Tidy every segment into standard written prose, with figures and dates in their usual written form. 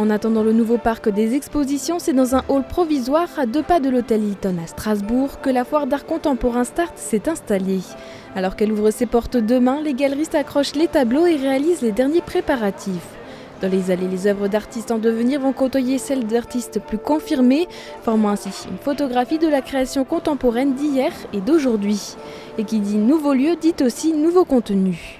En attendant le nouveau parc des expositions, c'est dans un hall provisoire à 2 pas de l'hôtel Hilton à Strasbourg que la foire d'art contemporain Start s'est installée. Alors qu'elle ouvre ses portes demain, les galeristes accrochent les tableaux et réalisent les derniers préparatifs. Dans les allées, les œuvres d'artistes en devenir vont côtoyer celles d'artistes plus confirmés, formant ainsi une photographie de la création contemporaine d'hier et d'aujourd'hui. Et qui dit nouveau lieu dit aussi nouveau contenu.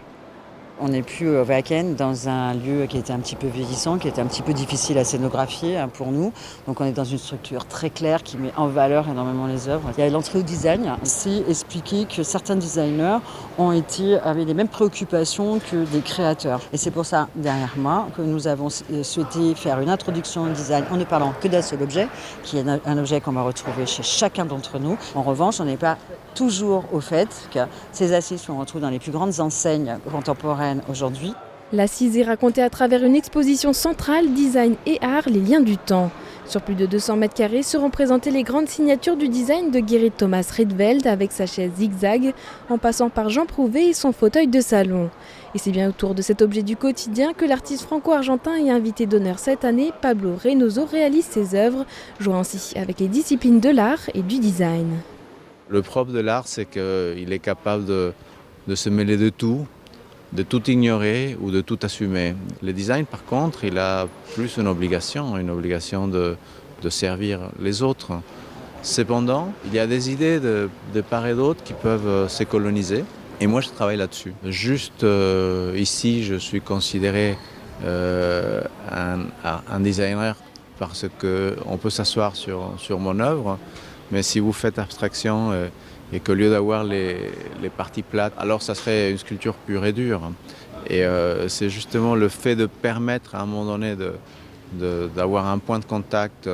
On n'est plus au Wacken dans un lieu qui était un petit peu vieillissant, qui était un petit peu difficile à scénographier pour nous. Donc on est dans une structure très claire qui met en valeur énormément les œuvres. Il y a l'entrée au design, c'est expliquer que certains designers avaient les mêmes préoccupations que des créateurs. Et c'est pour ça, derrière moi, que nous avons souhaité faire une introduction au design en ne parlant que d'un seul objet, qui est un objet qu'on va retrouver chez chacun d'entre nous. En revanche, on n'est pas toujours au fait que ces assises qu'on retrouve dans les plus grandes enseignes contemporaines aujourd'hui. L'assise est racontée à travers une exposition centrale, design et art, les liens du temps. Sur plus de 200 mètres carrés seront présentées les grandes signatures du design de Gerrit Thomas Rietveld avec sa chaise zigzag, en passant par Jean Prouvé et son fauteuil de salon. Et c'est bien autour de cet objet du quotidien que l'artiste franco-argentin et invité d'honneur cette année, Pablo Reynoso, réalise ses œuvres, jouant ainsi avec les disciplines de l'art et du design. Le propre de l'art, c'est qu'il est capable de se mêler de tout ignorer ou de tout assumer. Le design, par contre, il a plus une obligation de servir les autres. Cependant, il y a des idées de part et d'autre qui peuvent se coloniser. Et moi, je travaille là-dessus. Juste ici, je suis considéré un designer parce qu'on peut s'asseoir sur mon œuvre. Mais si vous faites abstraction et qu'au lieu d'avoir les parties plates, alors ça serait une sculpture pure et dure. Et c'est justement le fait de permettre à un moment donné d'avoir un point de contact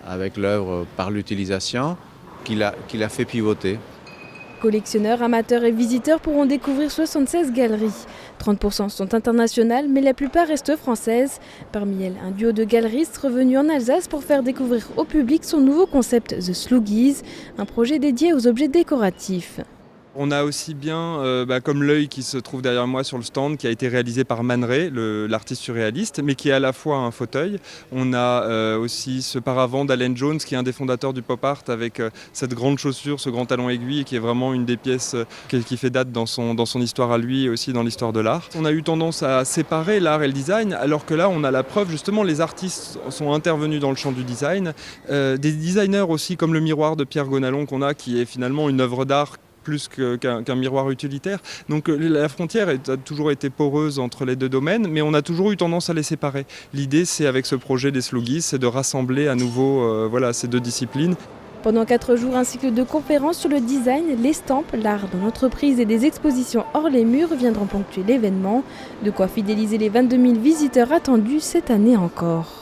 avec l'œuvre par l'utilisation qui l'a fait pivoter. Collectionneurs, amateurs et visiteurs pourront découvrir 76 galeries. 30% sont internationales, mais la plupart restent françaises. Parmi elles, un duo de galeristes revenus en Alsace pour faire découvrir au public son nouveau concept The Sloogies, un projet dédié aux objets décoratifs. On a aussi bien, comme l'œil qui se trouve derrière moi sur le stand, qui a été réalisé par Man Ray, l'artiste surréaliste, mais qui est à la fois un fauteuil. On a aussi ce paravent d'Alan Jones, qui est un des fondateurs du pop art, avec cette grande chaussure, ce grand talon aiguille, qui est vraiment une des pièces qui fait date dans son histoire à lui et aussi dans l'histoire de l'art. On a eu tendance à séparer l'art et le design, alors que là, on a la preuve, justement, les artistes sont intervenus dans le champ du design. Des designers aussi, comme le miroir de Pierre Gonalon qu'on a, qui est finalement une œuvre d'art plus qu'un miroir utilitaire. Donc la frontière a toujours été poreuse entre les deux domaines, mais on a toujours eu tendance à les séparer. L'idée, c'est avec ce projet des Sloogies, c'est de rassembler à nouveau ces deux disciplines. Pendant 4 jours, un cycle de conférences sur le design, l'estampe, l'art dans l'entreprise et des expositions hors les murs viendront ponctuer l'événement. De quoi fidéliser les 22 000 visiteurs attendus cette année encore.